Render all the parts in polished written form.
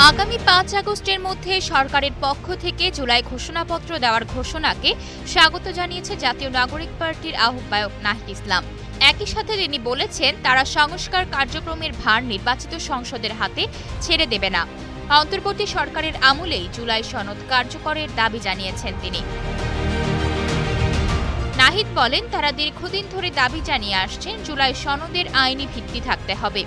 আগামী ৫ আগস্টের মধ্যে সরকারের পক্ষ থেকে জুলাই ঘোষণাপত্র দেওয়ার ঘোষণাকে স্বাগত জানিয়েছে জাতীয় নাগরিক পার্টির আহ্বায়ক নাহিদ ইসলাম। একই সাথে তিনি বলেছেন, তারা সংস্কার কার্যক্রমের ভার নির্বাচিত সংসদের হাতে ছেড়ে দেবে না। অন্তর্বর্তী সরকারের আমলেই জুলাই সনদ কার্যকরের দাবি জানিয়েছেন তিনি। নাহিদ বলেন, তারা দীর্ঘদিন ধরে দাবি জানিয়ে আসছেন জুলাই সনদের আইনি ভিত্তি থাকতে হবে।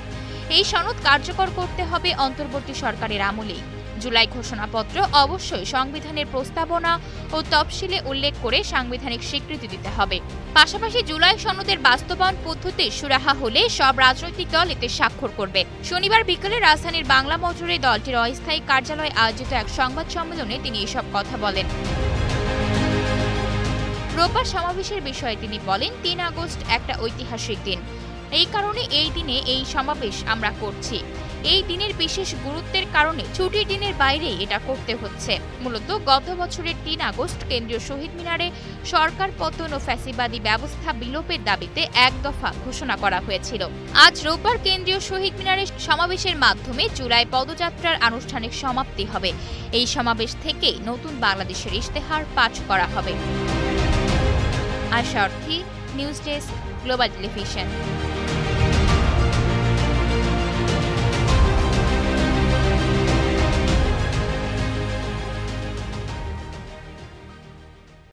এই সনদ কার্যকর করতে হবে অন্তর্বর্তী সরকারের আমলেই। জুলাই ঘোষণাপত্র অবশ্যই সংবিধানের প্রস্তাবনা ও তফসিলে উল্লেখ করে সাংবিধানিক স্বীকৃতি দিতে হবে। পাশাপাশি জুলাই সনদের বাস্তবায়ন পদ্ধতি সুরাহা হলে সব রাজনৈতিক দল এতে স্বাক্ষর করবে। শনিবার বিকেলে রাজধানীর বাংলা মোটরে দলটির অস্থায়ী কার্যালয়ে আয়োজিত এক সংবাদ সম্মেলনে তিনি এসব কথা বলেন। রোববার সমাবেশের বিষয়ে তিনি বলেন, ৩ আগস্ট একটা ঐতিহাসিক দিন। এই কারণে এই দিনে এই সমাবেশ আমরা করছি। এই দিনের বিশেষ গুরুত্বের কারণে ছুটির দিনের বাইরেই এটা করতে হচ্ছে। মূলত গত বছরের ৩ আগস্ট কেন্দ্রীয় শহীদ মিনারে সরকার পতন ও ফ্যাসিবাদী ব্যবস্থা বিলোপের দাবিতে এক দফা ঘোষণা করা হয়েছিল। আজ রোববার কেন্দ্রীয় শহীদ মিনারে সমাবেশের মাধ্যমে জুলাই পদযাত্রার আনুষ্ঠানিক সমাপ্তি হবে। এই সমাবেশ থেকেই নতুন বাংলাদেশের ইশতেহার পাঠ করা হবে। আশা অর্থী, নিউজ ডেস্ক, গ্লোবাল টেলিভিশন।